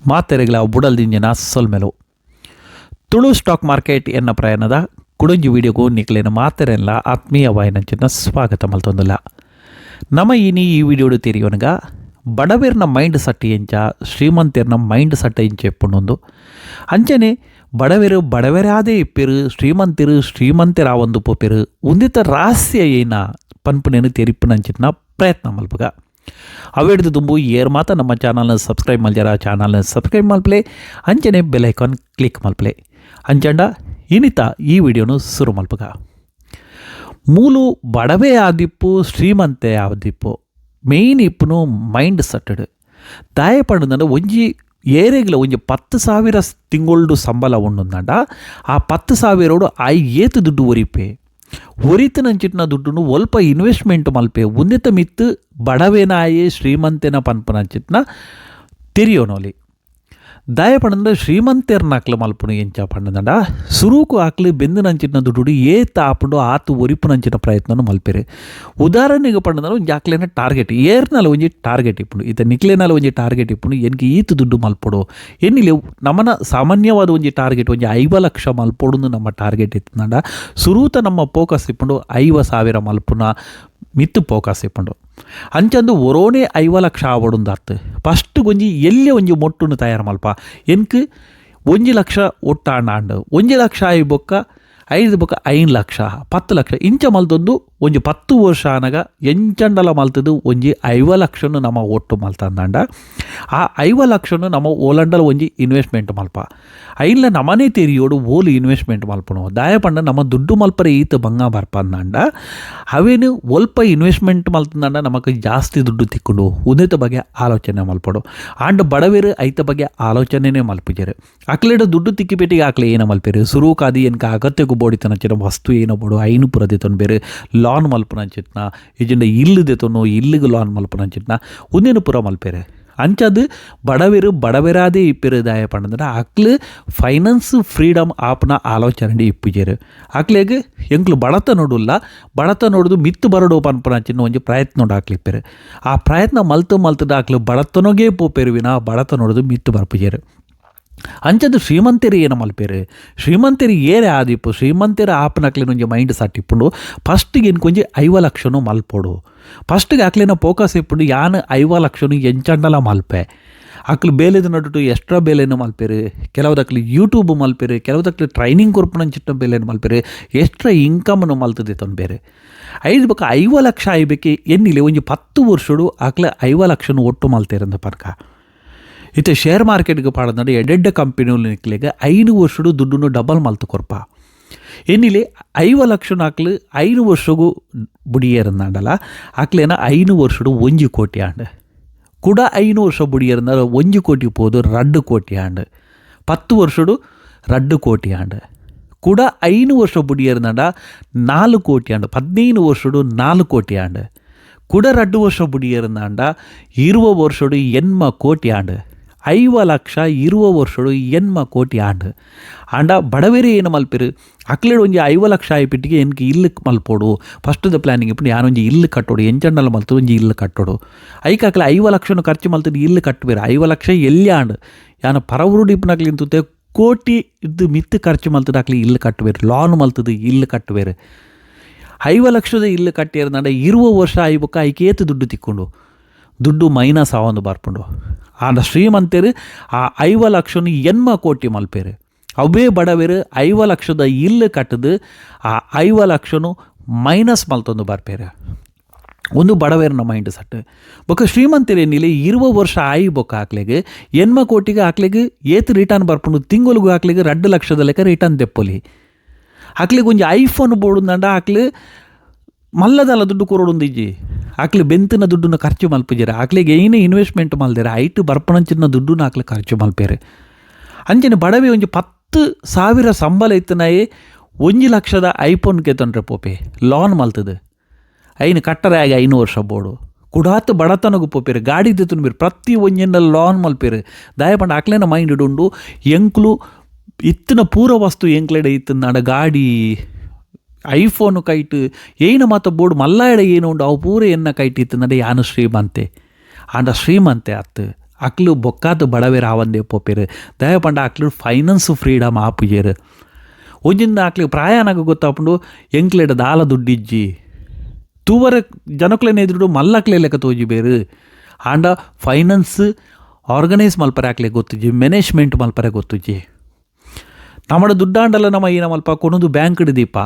ಮಾತೆರೆಗಳ ಬುಡಲ್ದಿಂಜಿನ ಸೊಲ್ಮೆಲು Tulu stock market ಎನ್ನ ಪ್ರಯಾಣದ ಕುಡಂಜಿ ವಿಡಿಯೋಗೂ ನಿಕ್ಲಿನ ಮಾತೆರೆಲ್ಲ ಆತ್ಮೀಯವಾಯಿನಂಚಿನ ಸ್ವಾಗತ ಮಲ್ತೊಂದಿಲ್ಲ. ನಮ್ಮ ಈ ವಿಡಿಯೋಡು ತೆರೆಯೋನಗ ಬಡವೇರ್ನ ಮೈಂಡ್ ಸಟ್ಟಿ ಎಂಚ ಶ್ರೀಮಂತರ್ನ ಮೈಂಡ್ ಸಟ್ಟ ಎಂಚ ಎಪ್ಪುಂಡು ಅಂಚನೆ ಬಡವೇರು ಬಡವರಾದೇ ಇಪ್ಪಿರು ಶ್ರೀಮಂತರ ಒಂದು ಪೋಪಿರು ಉಂದಿತ ರಹಸ್ಯ ಏನ ಪನ್ಪುನೇನು ತೆರಿಪ್ಪುನಂಚಿನ ಪ್ರಯತ್ನ ಮಲ್ಪಗ ಅವೇಡ್ದು ತುಂಬು ಏರ್ ಮಾತ ನಮ್ಮ ಚಾನಲ್ನ ಸಬ್ಸ್ಕ್ರೈಬ್ ಮಲ್ಜಾರ ಚಾನಲ್ನ ಸಬ್ಸ್ಕ್ರೈಬ್ ಮಲ್ಪಲೆ ಅಂಚನೆ ಬೆಲ್ ಐಕಾನ್ ಕ್ಲಿಕ್ ಮಲ್ಪಲೆ ಅಂಚಂಡ ಇನ್ನಿತ ಈ ವಿಡಿಯೋನು ಶುರು ಮಲ್ಪಗ. ಮೂಲು ಬಡವೇ ಆದಿಪ್ಪು ಶ್ರೀಮಂತೆ ಆದಿಪ್ಪು ಮೇಯ್ನ್ ಇಪ್ಪುನು ಮೈಂಡ್ ಸಟ್ಟಡ್ ದಾಯ ಪಂಡ ಒಂಜಿ ಏರೆಗ್ಲ ಒಂಜಿ 10,000 ತಿಂಗೊಳ್ಡು ಸಂಬಳ ಉಂಡುಂದಂಡ ಆ 10,000 ಏತು ದುಡ್ಡು ಒರಿಪೆ ಒರಿತನಂಚಿಟ್ನ ದುಡ್ಡುನು ಒಲ್ಪ ಇನ್ವೆಸ್ಟ್ಮೆಂಟ್ ಮಲ್ಪೆ ಉಂದಿತ ಮಿತ್ತು ಬಡವೇನಾಯೇ ಶ್ರೀಮಂತನ ಪನ್ಪನಂಚಿಟ್ನ ತೆರಿಯೋನೋಲಿ ದಾಯ ಪಂಡ ಶ್ರೀಮಂತರ್ನಾಕ್ಲು ಮಲ್ಪುನು ಎಂಚ ಪಂಡದಂಡ ಸುರೂಕು ಆಕ್ಲು ಬೆಂದಿನಂಚಿಟ್ನ ದುಡ್ಡು ಏತ ಆಪುಂಡು ಆತು ಒರಿಪುನಂಚಿನ ಪ್ರಯತ್ನನು ಮಲ್ಪೆರೆ. ಉದಾಹರಣೆಗೆ ಪಂಡದ ಒಂಜಿ ಆಕ್ಲೇನ ಟಾರ್ಗೆಟ್ ಏರ್ನಲ್ಲ ಒಂಜಿ ಟಾರ್ಗೆಟ್ ಇಪ್ಪುಂಡು ಇತ ನಿಕ್ಲೇನಲ್ಲ ಒಂಜಿ ಟಾರ್ಗೆಟ್ ಇಪ್ಪುಂಡು ಎನ್ಗೆ ಈತು ದುಡ್ಡು ಮಲ್ಪೊಡು ಎನ್ನಿಲೆ ನಮ್ಮನ ಸಾಮಾನ್ಯವಾದ ಒಂಜಿ ಟಾರ್ಗೆಟ್ ಒಂಜಿ 5 ಲಕ್ಷ ಮಲ್ಪೊಡು ನಮ್ಮ ಟಾರ್ಗೆಟ್ ಇತ್ತಂಡ ಸುರೂತ ನಮ್ಮ ಫೋಕಸ್ ಇಪ್ಪುಂಡು 5,000 ಮಲ್ಪುನ ಮಿತ್ತು ಫೋಕಸ್ ಇಪ್ಪುಂಡು ಅಂಚಂದು ಒರೋನೇ 5 ಲಕ್ಷ ಆವಡುಂದಾತು ಫಸ್ಟ್ ಒಂಜಿ ಎಲ್ಲೇ ಒಂಜಿ ಮೊಟ್ಟುನು ತಯಾರು ಮಲ್ಪ ಎನ್ಕ್ 1 ಲಕ್ಷ ಒಟ್ಟಾಂಡು 1 ಲಕ್ಷ ಆಯಿ ಬೊಕ್ಕ 5 ಬೊಕ್ಕ 5 ಲಕ್ಷ 10 ಲಕ್ಷ ಇಂಚ ಮಲ್ತೊಂದು ಒಂಜಿ 10 ವರ್ಷ ಆನಗ ಎಂಚಂಡಲ ಮಲ್ತದು ಒಂಜಿ 5 ಲಕ್ಷನು ನಮ್ಮ ಒಟ್ಟು ಮಲ್ತಂದಂಡ ಆ 5 ಲಕ್ಷನು ನಮ್ಮ ಓಲಂಡಲ ಒಂಜಿ ಇನ್ವೆಸ್ಟ್ಮೆಂಟ್ ಮಲ್ಪ ಐನ್ಲ ನಮನೇ ತೆರಿಯೋಡು ಓಲು ಇನ್ವೆಸ್ಟ್ಮೆಂಟ್ ಮಲ್ಪನು ದಾಯ ಪಂಡ ನಮ್ಮ ದುಡ್ಡು ಮಲ್ಪರೆ ಈತ ಬಂಗ ಬರ್ಪಂದಂಡ ಅವೇನು ಒಲ್ಪ ಇನ್ವೆಸ್ಟ್ಮೆಂಟ್ ಮಲ್ತಂದಂಡ ನಮಕ್ ಜಾಸ್ತಿ ದುಡ್ಡು ತಿಕ್ಕೊಂಡು ಉನ್ನತ ಬಗ್ಗೆ ಆಲೋಚನೆ ಮಲ್ಪಡು ಆಂಡ್ ಬಡವೇರು ಐತ ಬಗ್ಗೆ ಆಲೋಚನೆನೇ ಮಲ್ಪಿಜರು ಅಕ್ಲೇಡ ದುಡ್ಡು ತಿಕ್ಕಿಪೇಟಿಗೆ ಆಕ್ಲೆ ಏನ ಮಲ್ಪೇರು ಸುರೂಕಾದಿ ಎನ್ಕ ಅಗತ್ಯಕ್ಕೂ ಬೋಡಿತನಚಿನ ವಸ್ತು ಏನೋ ಬೋಡು ಐನು ಪುರದಿತನು ಬೇರೆ ಲಾನ್ ಮಲ್ಪನಂಚಿತ್ನ ಇಜಂಡ ಇಲ್ಲು ದೆತೊನು ಇಲ್ಲಿಗೆ ಲಾನ್ ಮಲ್ಪನಂಚಿತ್ನ ಉಂದೇನು ಪುರ ಮಲ್ಪೇರೆ ಅಂಚದು ಬಡವೇರು ಬಡವೆರಾದೇ ಇಪ್ಪಿರು ದಾಯ ಪಂಡಂದ್ರೆ ಅಕ್ಲು ಫೈನಾನ್ಸ್ ಫ್ರೀಡಮ್ ಆಪ್ನ ಆಲೋಚನೆ ಇಪ್ಪಿಜರು ಅಕ್ಲೆಗೆ ಎಂಕ್ಲು ಬಡತ ನೋಡುಲ್ಲ ಬಡತ ನೋಡುದು ಮಿತ್ತು ಬರಡು ಪನ್ಪನಂಚಿನ ಒಂಜಿ ಪ್ರಯತ್ನ ನೋಡು ಹಾಕ್ಲಿಪ್ಪೇರು ಆ ಪ್ರಯತ್ನ ಮಲ್ತದ ಆಕ್ಲು ಬಡತನೋಗೇ ಪೋಪೆರುವಿನ ಬಡತ ನೋಡುದು ಮಿತ್ತು ಬರ್ಪಿಜರು ಅಂಚದು ಶ್ರೀಮಂತರು ಏನು ಮಲ್ಪೇರು ಶ್ರೀಮಂತರು ಏರೆ ಆದಿಪ್ಪು ಶ್ರೀಮಂತರ ಆಪನಕ್ಲೇನು ಒಂಜಿ ಮೈಂಡ್ ಸಟ್ ಇಪ್ಪುಂಡು ಫಸ್ಟಿಗೆ ಎನ್ಕೊಂಜಿ 5 ಲಕ್ಷನು ಮಲ್ಪೋಡು ಫಸ್ಟಿಗೆ ಆಕ್ಲೇನ ಫೋಕಸ್ ಇಪ್ಪುಂಡು ಯಾನು 5 ಲಕ್ಷನು ಎಂಚಂಡಲ ಮಲ್ಪೆ ಅಕ್ಲು ಬೇಲೆದು ನಡುಟು ಎಕ್ಸ್ಟ್ರಾ ಬೇಲೆನು ಮಲ್ಪೇರು ಕೆಲವುದಕ್ಲು ಯೂಟ್ಯೂಬ್ ಮಲ್ಪೇರು ಕೆಲವುದಕ್ಲು ಟ್ರೈನಿಂಗ್ ಕೊರ್ಪುನಂಚಿಟ್ಟ ಬೇಲೆನು ಮಲ್ಪೇರು ಎಕ್ಸ್ಟ್ರಾ ಇನ್ಕಮ್ನು ಮಲ್ತದೆ ತೊಂದು ಬೇರೆ 5 ಲಕ್ಷ ಆಯ್ಬೇಕೆ ಎನ್ನಿಲೆ ಒಂಜಿ 10 ವರ್ಷಡು ಆಕ್ಲೆ 5 ಲಕ್ಷನು ಒಟ್ಟು ಮಲ್ತೇರಂದ ಪನ್ಕ ಇತ್ತೆ ಶೇರ್ ಮಾರ್ಕೆಟ್ಗೆ ಪಾಡೋದು ಎಡೆಡ್ಡ ಕಂಪನಿಗಳು ನಿಕ್ಲೆಗೆ 5 ವರ್ಷಡು ದುಡ್ಡನ್ನು ಡಬಲ್ ಮಲ್ತು ಕೊರ್ಪ ಎನ್ನಿಲೆ 5 ಲಕ್ಷನ ಆಕ್ಲು 5 ವರ್ಷಗೂ ಬುಡಿಯೇರಂದಾಂಡಲ್ಲ ಆಕ್ಲೇನ 5 ವರ್ಷಡು 1 ಕೋಟಿ ಆಂಡ್ ಕೂಡ 5 ವರ್ಷ ಬುಡಿಯೇರಂದ 1 ಕೋಟಿ ಪೋದು 2 ಕೋಟಿ ಆಂಡ್ 10 ವರ್ಷಡು 2 ಕೋಟಿ ಆಂಡ್ ಕೂಡ 5 ವರ್ಷ ಬುಡಿಯೇರಂದಾಂಡ 4 ಕೋಟಿ ಆಂಡ್ 15 ವರ್ಷಡು 4 ಕೋಟಿ ಆಂಡ್ ಕೂಡ 2 ವರ್ಷ ಬುಡಿಯೇರಂದಾಂಡ 20 ವರ್ಷಡು 8 ಕೋಟಿ ಆಂಡ್ 5 ಲಕ್ಷ 20 ವರ್ಷಡು 8 ಕೋಟಿ ಆಂಡ್ ಆಂಡ ಬಡವೇರಿ ಏನು ಮಲ್ಪಿರು ಅಕ್ಲೇಡು ಒಂಜಿ 5 ಲಕ್ಷ ಆಯ್ಪಿಟ್ಟಿಗೆ ಎನ್ಗೆ ಇಲ್ಲು ಮಲ್ಪೋಡು ಫಸ್ಟ್ದ ಪ್ಲಾನಿಂಗ್ ಇಪ್ಪು ಯಾನೊಂಜಿ ಇಲ್ಲು ಕಟ್ಟೋಡು ಎಂಚಂಡಲ ಮಲ್ತು ಒಂಜಿ ಇಲ್ಲು ಕಟ್ಟೋಡು ಐಕಾಕ್ಲೆ 5 ಲಕ್ಷನು ಖರ್ಚು ಮಲ್ತದ್ದು ಇಲ್ಲು ಕಟ್ಟಬೇರು 5 ಲಕ್ಷ ಎಲ್ಲಿ ಆಂಡ್ ಯಾನ ಪರವರುಡು ಇಪ್ಪನಾಕ್ಲಿ ಇಂತುತ್ತೆ ಕೋಟಿ ಇದ್ದು ಮಿತ್ತು ಖರ್ಚು ಮಲ್ತದ್ದು ಆಕ್ಲಿ ಇಲ್ಲು ಕಟ್ಟಬೇರು ಲಾನ್ ಮಲ್ತದ್ದು ಇಲ್ಲು ಕಟ್ಟಬೇರು 5 ಲಕ್ಷದ ಇಲ್ಲು ಕಟ್ಟಿರಂದ 20 ವರ್ಷ ಆಯ್ಬೇಕು ಐಕೇತು ದುಡ್ಡು ತಿಕ್ಕೊಂಡು ದುಡ್ಡು ಮೈನಸ್ ಆವೊಂದು ಬರ್ಪುಂಡು ಆಂಡ ಶ್ರೀಮಂತರು ಆ 5 ಲಕ್ಷನು 8 ಕೋಟಿ ಮಲ್ಪೇರು ಅವೇ ಬಡವೇರು 5 ಲಕ್ಷದ ಇಲ್ಲು ಕಟ್ಟದು ಆ 5 ಲಕ್ಷನು ಮೈನಸ್ ಮಲ್ತೊಂದು ಬರ್ಪೇರು ಒಂದು ಬಡವೇರನ ಮೈಂಡ್ ಸಟ್ ಬೊಕ್ಕ ಶ್ರೀಮಂತರೇನಿಲ್ಲ 20 ವರ್ಷ ಆಯಿ ಬೊಕ್ಕ ಹಾಕ್ಲೆಗೆ 8 ಕೋಟಿಗೆ ಹಾಕ್ಲೆಗೆ ಏತು ರಿಟರ್ನ್ ಬರ್ಪುಂಡು ತಿಂಗಳಿಗೂ ಹಾಕ್ಲೆಗೆ 2 ಲಕ್ಷದ ಲೆಕ್ಕ ರಿಟರ್ನ್ ತೆಪ್ಪೊಲಿ ಹಾಕ್ಲಿಗೆ ಒಂಜಿ ಐಫೋನ್ ಬೋಡುಂದಂಡ ಹಾಕ್ಲಿ ಮಲ್ಲದಲ್ಲ ದುಡ್ಡು ಕೊರೋಡುಂದಿಜ್ಜಿ ಆಕ್ಲಿ ಬೆಂತಿನ ದುಡ್ಡನ್ನ ಖರ್ಚು ಮಲ್ಪಿಜಾರೆ ಆಕ್ಲಿಗೆ ಏನೇ ಇನ್ವೆಸ್ಟ್ಮೆಂಟ್ ಮಲ್ದೇರೆ ಐಟು ಬರ್ಪಣಂಚಿನ ದುಡ್ಡನ್ನ ಆಕ್ಲಿ ಖರ್ಚು ಮಲ್ಪೇರೆ ಅಂಚನೆ ಬಡವೆ ಒಂಜಿ 10,000 ಸಂಬಳ ಇತ್ತನಾಯೇ 1 ಲಕ್ಷದ ಐಫೋನ್ಗೆ ತೊಂದರೆ ಪೋಪೆ ಲಾನ್ ಮಲ್ತದೆ ಐನು ಕಟ್ಟರೆ ಆಗಿ 5 ವರ್ಷ ಬೋಡು ಕುಡಾತು ಬಡತನಗು ಪೋಪೇರು ಗಾಡಿ ತೆತ್ತುನು ಬೇರೆ ಪ್ರತಿ ಒಂಜಿನ ಲಾನ್ ಮಲ್ಪೇರು ದಾಯ ಪಂಡ ಆಕ್ಲೇನ ಮೈಂಡ್ ಇಡುಂಡು ಎಂಕ್ಲು ಇತ್ತಿನ ಪೂರ ವಸ್ತು ಎಂಕ್ಲೆಡೆ ಇತ್ತಿನ ಗಾಡಿ ಐಫೋನು ಕೈಟ್ ಏನ ಮಾತ ಬೋರ್ಡ್ ಮಲ್ಲಾಯಡ ಏನು ಉಂಡು ಅವು ಪೂರ ಎನ್ನ ಕೈಟ್ ಇತ್ತು ಯಾನು ಶ್ರೀಮಂತೆ ಆಂಡ ಶ್ರೀಮಂತೆ ಅತ್ತು ಅಕ್ಲು ಬೊಕ್ಕಾದ ಬಡವೇರು ಆವಂದೇ ಪೋಪೇರು ದಯ ಪಂಡ ಅಕ್ಲು ಫೈನಾನ್ಸ್ ಫ್ರೀಡಮ್ ಆಪುಜೇರು ಒಂಜಿಂದ ಅಕ್ಲಿಗೆ ಪ್ರಾಯಾನಾಗ ಗೊತ್ತಾಪುಂಡು ಎಂಕ್ಲೆಡ ದಾಲ ದುಡ್ಡಿಜ್ಜಿ ತೂವರ ಜನಕ್ಲೇನ ಎದುರು ಮಲ್ಲಕ್ಲೆ ಲೆಕ್ಕ ತೋಜಿ ಬೇರು ಆಂಡ ಫೈನಾನ್ಸ್ ಆರ್ಗನೈಸ್ ಮಲ್ಪರೆ ಹಾಕ್ಲೆ ಗೊತ್ತುಜಿ ಮ್ಯಾನೇಜ್ಮೆಂಟ್ ಮಲ್ಪರೆ ಗೊತ್ತುಜಿ ನಮ್ಮಡ ದುಡ್ಡಾಂಡಲ್ಲ ನಮ್ಮ ಈ ನಮ್ಮಲ್ಪ ಕೊನೊಂದು ಬ್ಯಾಂಕ್ ದೀಪ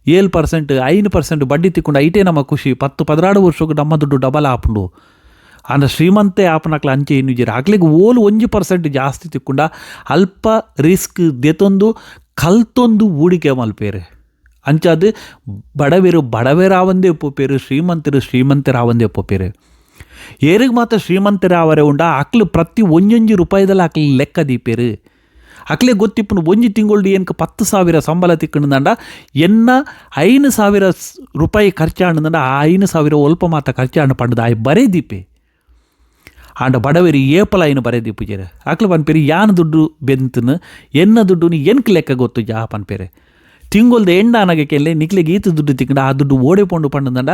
7% 5% ಬಡ್ಡಿ ತಿಕ್ಕೊಂಡು ಐಟೇ ನಮ್ಮ ಖುಷಿ 10-16 ವರ್ಷಕ್ಕೆ ನಮ್ಮ ದುಡ್ಡು ಡಬಲ್ ಆಪುಂಡು ಅಂದ ಶ್ರೀಮಂತೆ ಆಪನಕ್ಲ ಅಂಚೆ ಇನ್ನು ಜೀರ ಆಗ್ಲಿಗೆ ಓಲು 1% ಜಾಸ್ತಿ ತಿಕ್ಕೊಂಡ ಅಲ್ಪ ರಿಸ್ಕ್ ದೆತೊಂದು ಕಲ್ತೊಂದು ಹೂಡಿಕೆ ಮಲ್ಪೇರು ಅಂಚಾದು ಬಡವೇರಾವಂದೇ ಪೋಪೇರು ಶ್ರೀಮಂತರಾವಂದೇ ಪೋಪೇರು ಏರಿಗೆ ಮಾತ್ರ ಶ್ರೀಮಂತರಾವರೆ ಉಂಡ ಅಕ್ಲು ಪ್ರತಿ 1 ರೂಪಾಯಿದಲ್ಲಿ ಅಕ್ಲು ಲೆಕ್ಕ ದೀಪೇರು ಅಕ್ಲೆ ಗೊತ್ತಿಪ್ಪನು 1 ತಿಂಗಳು ಏನಕ್ಕೆ 10,000 ಸಂಬಳ ತಿಕ್ಕಂಡ ಎನ್ನ 5,000 ರೂಪಾಯಿ ಖರ್ಚಾಂಡ ಆ 5,000 ಒಲ್ಪ ಮಾತ ಖರ್ಚಾಂಡ ಪಂಡದ ಆಯ್ ಬರೇ ದೀಪೆ ಆಂಡ ಬಡವೇರಿ ಏಪಲ ಐನು ಬರೇ ದೀಪುಜೇರೆ ಅಕ್ಲು ಪನ್ಪೇರಿ ಯಾನ್ ದುಡ್ಡು ಬೆಂತನು ಎನ್ನ ದುಡ್ಡು ಎನ್ಕ್ ಲೆಕ್ಕ ಗೊತ್ತು ಜಾ ಪನ್ಪೇರೆ ತಿಂಗೊಲ್ದ ಎಂಡ ಅನಗಕ್ಕೆಲ್ಲೇ ನಿಕ್ಲೆಗೆ ಈತ ದುಡ್ಡು ತಿಕ್ಕೊಂಡು ಆ ದುಡ್ಡು ಓಡಿಕೊಂಡು ಪಂಡದಂಡ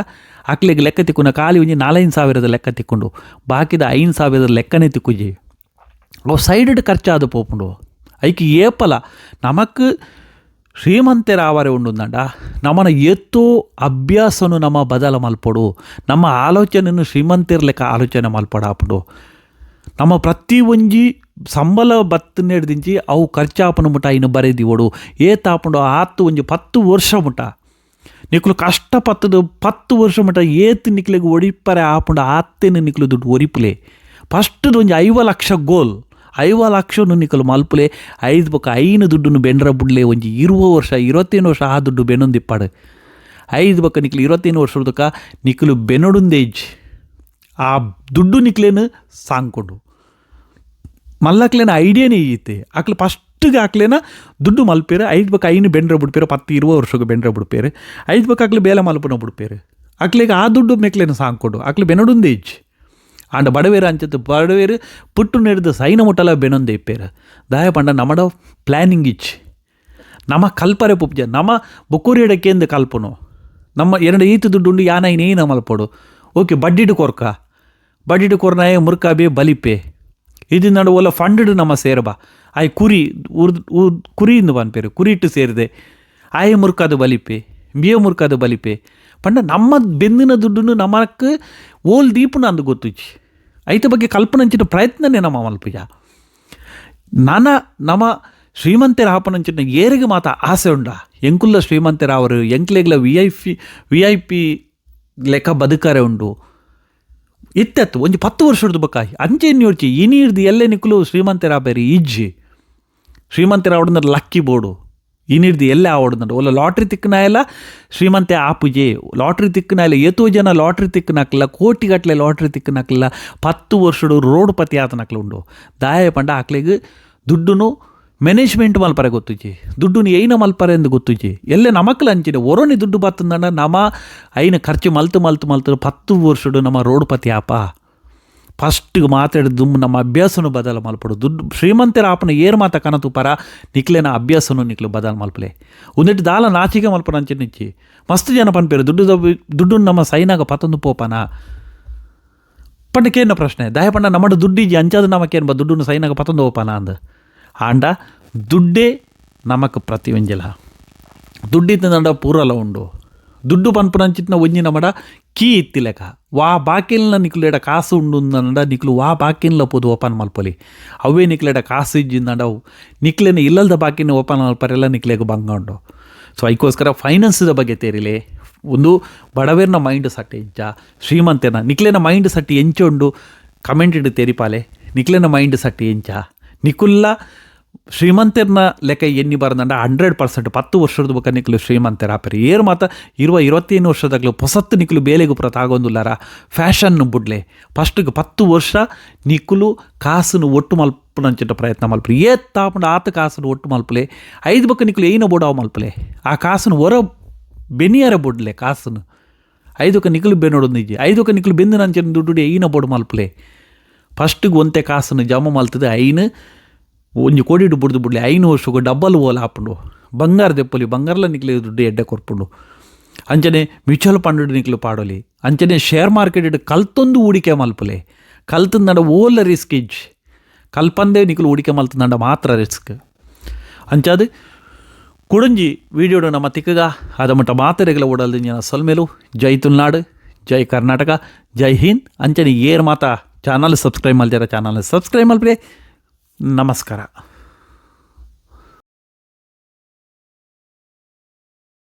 ಅಕ್ಲೆಗೆ ಲೆಕ್ಕ ತಿಕ್ಕೊಂಡು ಖಾಲಿ 4,500 ಲೆಕ್ಕ ತಿಕ್ಕೊಂಡು ಬಾಕಿದ 5,000 ಲೆಕ್ಕನೇ ತಿಕ್ಕುಜಿ ಅವು ಸೈಡ್ ಖರ್ಚಾದ ಪೋಪುಂಡು ಐಕಿ ಏಪಲ ನಮಕ್ ಶ್ರೀಮಂತರಾವರೆ ಉಂಡುಂದಂಡ ನಮ್ಮನ ಎತ್ತೋ ಅಭ್ಯಾಸನು ನಮ್ಮ ಬದಲ ಮಲ್ಪಡು ನಮ್ಮ ಆಲೋಚನೆಯನ್ನು ಶ್ರೀಮಂತರ ಲೆಕ್ಕ ಆಲೋಚನೆ ಮಲ್ಪಡಾಪಡು ನಮ್ಮ ಪ್ರತಿ ಒಂಜಿ ಸಂಬಳ ಬತ್ತನೆಡ್ದಿಂಚಿ ಅವು ಖರ್ಚಾಪನ ಮುಟ ಇನ್ನು ಬರೆದಿವಡು ಏತಾಪುಂಡು ಆತು ಒಂಜಿ 10 ವರ್ಷ ಮುಟ ನಿಕ್ಲು ಕಷ್ಟಪತ್ತದು 10 ವರ್ಷ ಮುಟ ಏತು ನಿಕ್ಲೆಗೆ ಒಡಿಪರೆ ಆಪುಂಡು ಆತ್ತೇನು ನಿಕ್ಲು ದುಡ್ಡು ಒರಿಪುಲೆ ಫಸ್ಟ್ದು ಒಂಜಿ 5 ಲಕ್ಷ ಗೋಲ್ 5 ಲಕ್ಷನು ನಿಕಲು ಮಲ್ಪುಲೆ 5 ಬೊಕ್ಕ 5 ದುಡ್ಡು ಬೆಂಡ್ರ ಬುಡ್ಲೆ ಒಂಜಿ 20 ವರ್ಷ 25 ವರ್ಷ ಆ ದುಡ್ಡು ಬೆನ್ನೊಂದಿಪ್ಪಾಡು 5 ಬೊಕ್ಕ ನಿಕ್ಲು 25 ವರ್ಷದಕ್ಕ ನಿಕ್ಲು ಬೆನ್ನೊಡುಂದೇಜ್ ಆ ದುಡ್ಡು ನಿಕ್ಲೇನು ಸಾಂಗ್ಕೊಂಡು ಮಲ್ಲಕ್ಲೇನ ಐಡಿಯಾನೇ ಈತೆ ಅಕ್ಲು ಫಸ್ಟ್ಗೆ ಹಾಕ್ಲೇನ ದುಡ್ಡು ಮಲ್ಪೇರು 5 ಬೊಕ್ಕ 5 ಬೆಂಡ್ರ ಬಿಡ್ಪೇರು 10-20 ವರ್ಷಕ್ಕೆ ಬೆಂಡ್ರ ಬಿಡ್ಪೇರು 5 ಬೊಕ್ಕ ಅಕ್ಲು ಬೇಲೆ ಮಲ್ಪನ ಬಿಡ್ಪೇರು ಅಕ್ಲಿಗೆ ಆ ದುಡ್ಡು ಮೇಕ್ಲೇನು ಸಾಂಗ್ಕೊಂಡು ಅಕ್ಲು ಬೆನ್ನೊಡುಂದೇಜ್ ಆಂಡ ಬಡವೇರು ಅಂಚತ್ತು ಬಡವೇರು ಪುಟ್ಟು ನೆಡ್ದು ಸೈನ ಮುಟ್ಟಲ ಬೆನೊಂದೇ ಇಪ್ಪೇರು ದಾಯ ಪಂಡ ನಮ್ಮಡ ಪ್ಲ್ಯಾನಿಂಗ್ ಇಚ್ ನಮ್ಮ ಕಲ್ಪರೆ ಪುಪ್ಜ ನಮ್ಮ ಬೊಕ್ಕೂರಿಯಡಕ್ಕೆಂದು ಕಲ್ಪನು ನಮ್ಮ 2 ಈತು ದುಡ್ಡು ಉಂಡು ಯಾನ ಏನ ಮಲ್ಪಡು ಓಕೆ ಬಡ್ಡಿಡು ಕೊರ್ನಾಯ ಮುರ್ಕಾಬೆ ಬಲಿಪೆ ಇದು ನಡು ಒಲ್ಲ ಫಂಡ್ ನಮ್ಮ ಸೇರಬ ಆಯ್ ಕುರಿಯಿಂದ ಬನ್ಪೇರು ಕುರಿ ಇಟ್ಟು ಸೇರಿದೆ ಆಯ್ ಮುರ್ಕಾದ ಬಲಿಪೆ ಬಿಯ ಮುರ್ಕಾದ ಬಲಿಪೆ ಪಂಡ ನಮ್ಮ ಬೆಂದಿನ ದುಡ್ಡು ನಮಕ್ ಓಲ್ ದೀಪುನ ಅಂದು ಗೊತ್ತುಜಿ ಐತ ಬಗ್ಗೆ ಕಲ್ಪನಂಚಿನ ಪ್ರಯತ್ನನೇ ನಮ್ಮ ಮಲ್ಪುಜ ನಮ್ಮ ಶ್ರೀಮಂತರ ಹಾಪನಂಚಿನ ಏರಿಗೆ ಮಾತ ಆಸೆ ಉಂಡ ಎಂಕುಲ್ಲ ಶ್ರೀಮಂತರ ಅವರು ಎಂಕ್ಲೆಗ್ಲ VIP ಲೆಕ್ಕ ಬದುಕಾರೆ ಉಂಡು ಇತ್ತೆತ್ತು ಒಂಜಿ 10 ವರ್ಷದ ಬಕಾಯಿ ಅಂಚೆ ಯೋಚಿ ಇನಿರ್ದು ಎಲ್ಲೇ ನಿಕ್ಲು ಶ್ರೀಮಂತರ ಬೇರೆ ಇಜ್ಜಿ ಶ್ರೀಮಂತರ ಆವಡನ ಲಕ್ಕಿ ಬೋರ್ಡು ಇನಿರ್ದು ಎಲ್ಲೇ ಆವಡ್ದು ಒಲ್ಲ ಲಾಟ್ರಿ ತಿಕ್ಕನಾಯಲ್ಲ ಶ್ರೀಮಂತೆ ಆಪುಜೆ ಲಾಟ್ರಿ ತಿಕ್ಕನಾಯಲ್ಲ ಎತ್ತೋ ಜನ ಲಾಟ್ರಿ ತಿಕ್ಕನಾಕಲ್ಲ ಕೋಟಿಗಟ್ಟಲೆ ಲಾಟ್ರಿ ತಿಕ್ಕನಾಕಲ್ಲ 10 ವರ್ಷದ ರೋಡ್ ಪತಿ ಆತನಕ್ಲ ಉಂಡು ದಾಯ ಪಂಡ ಆಕ್ಲೆಗೆ ದುಡ್ಡುನು ಮ್ಯಾನೇಜ್ಮೆಂಟ್ ಮಲ್ಪರೆ ಗೊತ್ತುಜಿ ದುಡ್ಡುನು ಏನ ಮಲ್ಪರೆ ಎಂದು ಗೊತ್ತುಜಿ ಎಲ್ಲೇ ನಮಕ್ಲ ಅಂಚಿನ ಒರೋನಿ ದುಡ್ಡು ಬತ್ತಂದಂಡ ನಮ್ಮ ಐನ ಖರ್ಚು ಮಲ್ತು 10 ವರ್ಷಡು ನಮ್ಮ ರೋಡ್ ಪತಿ ಆಪ ಫಸ್ಟ್ಗೆ ಮಾತಾಡಿದ್ದು ನಮ್ಮ ಅಭ್ಯಾಸನು ಬದಲ ಮಲ್ಪಡು ದುಡ್ಡು ಶ್ರೀಮಂತರ ಆಪನ ಏರು ಮಾತ ಕನತು ಪರ ನಿಕ್ಲೆನ ಅಭ್ಯಾಸನು ನಿಕ್ಲು ಬದಲ ಮಲ್ಪಲೆ ಒಂದಿಟ್ಟು ದಾಲ ನಾಚಿಕೆ ಮಲ್ಪನ ಅಂಚೆ ನಿಚ್ಚಿ ಮಸ್ತ್ ಜನ ಪನ್ಪೇರು ದುಡ್ಡು ನಮ್ಮ ಸೈನಾಗ ಪತ್ತೊಂದು ಪೋಪನ ಪಂಡಕ್ಕೇನ ಪ್ರಶ್ನೆ ದಯ ಪಂಡ ನಮ್ಮ ದುಡ್ಡಿಜಿ ಅಂಚಾದ ನಮಕೇನು ದುಡ್ಡು ಸೈನಾಗ ಪತ್ತೊಂದು ಹೋಪನ ಅಂದ ಆಂಡ ದುಡ್ಡೇ ನಮಕ್ ಪ್ರತಿವಂಜಲ ದುಡ್ಡಿದ್ದ ಪೂರಲ ಉಂಡು ದುಡ್ಡು ಪನ್ಪುನಂಚಿತ್ನ ಒಂಜಿ ನಮ್ಮಡ ಕೀ ಇತ್ತಿಲೆಕ ವಾ ಬಾಕಿಲ್ನ ನಿಕ್ಲೆಡ ಕಾಸು ಉಂಡು ನಂಡ ನಿಕ್ಲು ವಾ ಬಾಕಿನ್ಲ ಪೋದು ಓಪನ್ ಮಲ್ಪೊಲಿ ಅವೇ ನಿಕ್ಲೆಡ ಕಾಸು ಇಜ್ಜಿಂದವು ನಿಕ್ಲೆನ ಇಲ್ಲದ ಬಾಕಿನ ಓಪನ್ ಮಲ್ಪರೆಲ್ಲ ನಿಕ್ಲೆಗೆ ಬಂಗ ಉಂಡು ಸೊ ಅದಕ್ಕೋಸ್ಕರ ಫೈನಾನ್ಸ್ದ ಬಗ್ಗೆ ತೇರಿಲೆ ಒಂದು ಬಡವೇರ್ನ ಮೈಂಡ್ ಸಟ್ಟಿ ಎಂಚ ಶ್ರೀಮಂತನ ನಿಕ್ಲೆನ ಮೈಂಡ್ ಸಟ್ಟಿ ಎಂಚ ಉಂಡು ಕಮೆಂಟ್ ಇಡು ತೇರಿಪಾಲೆ ನಿಕ್ಲೆನ ಮೈಂಡ್ ಸಟ್ಟಿ ಎಂಚ ನಿಕುಲ್ಲ ಶ್ರೀಮಂತರ್ನ ಲೆಕ್ಕ ಎನ್ನಿ ಬರದಂಡ 100% 10 ವರ್ಷದ ಬಕ್ಕ ನಿಕ್ಲು ಶ್ರೀಮಂತರ ಆಪರಿ ಏರು ಮಾತ 20-21 ವರ್ಷದಾಗಲು ಹೊಸತ್ತು ನಿಕ್ಲು ಬೇಲೆಗೂ ಪ್ರತಾಗೊಂದುಲ್ಲಾರ ಫ್ಯಾಷನ್ ಬುಡ್ಲೆ ಫಸ್ಟ್ಗೆ 10 ವರ್ಷ ನಿಕ್ಲು ಕಾಸನ್ನು ಒಟ್ಟು ಮಲ್ಪನಂಚಿನ ಪ್ರಯತ್ನ ಮಲ್ಪರಿ ತಾಪಂಡು ಆತ ಕಾಸನ್ನು ಒಟ್ಟು ಮಲ್ಪಲೆ 5 ಬಕ್ಕ ನಿಕ್ಲು ಏನ ಬೋಡಾವ ಮಲ್ಪಲೆ ಆ ಕಾಸನ್ನು ಹೊರ ಬೆನಿಯಾರ ಬುಡ್ಲೆ ಕಾಸನ್ನು 5 ನಿಕ್ಲು ಬೆನ್ನೋಡು ನಿಜ 5 ನಿಕ್ಲು ಬೆಂದು ನಂಚಿನ ದುಡ್ಡು ಏನ ಬೋಡು ಮಲ್ಪಲೆ ಫಸ್ಟ್ಗೆ ಒಂತೆ ಕಾಸನ್ನು ಜಮ ಮಲ್ತದೆ 5 1 ಕೋಟಿ ಬುಡ್ದು ಬಿಡ್ಲಿ 5 ವರ್ಷಕ್ಕೆ ಡಬ್ಬಲ್ ಓಲ್ ಹಾಪುಂಡು ಬಂಗಾರ ದೆಪ್ಪಲಿ ಬಂಗಾರಲ ನಿಕ್ಲಿ ದುಡ್ಡು ಎಡ್ಡೆ ಕೊರ್ಪುಂಡು ಅಂಚನೆ ಮ್ಯೂಚುವಲ್ ಫಂಡ್ ನಿಕ್ಲು ಪಾಡೋಲಿ ಅಂಚನೆ ಶೇರ್ ಮಾರ್ಕೆಟ್ ಕಲ್ತೊಂದು ಹೂಡಿಕೆ ಮಲ್ಪಲೆ ಕಲ್ತಂದಂಡ ಓಲ್ಲ ರಿಸ್ಕ್ ಇಜ್ಜಿ ಕಲ್ಪಂದೇ ನಿಕುಲು ಹೂಡಿಕೆ ಮಲ್ತಂದಂಡ ಮಾತ್ರ ರಿಸ್ಕ್ ಅಂಚಾದು ಕುಡಂಜಿ ವೀಡಿಯೋಡು ನಮ್ಮ ತಿಕ್ಕಗ ಅದ ಮಟ್ಟ ಮಾತೆರೆಗಳ ಓಡಲ್ದು ಜನ ಸೊಲ್ಮೇಲು ಜೈ ತುಳುನಾಡು ಜೈ ಕರ್ನಾಟಕ ಜೈ ಹಿಂದ್ ಅಂಚನೆ ಏರ್ ಮಾತಾ ಚಾನಲ್ ಸಬ್ಸ್ಕ್ರೈಬ್ ಮಲ್ತಾರ ಚಾನಲ್ ಸಬ್ಸ್ಕ್ರೈಬ್ ಮಲ್ಪ್ರೆ ನಮಸ್ಕಾರ.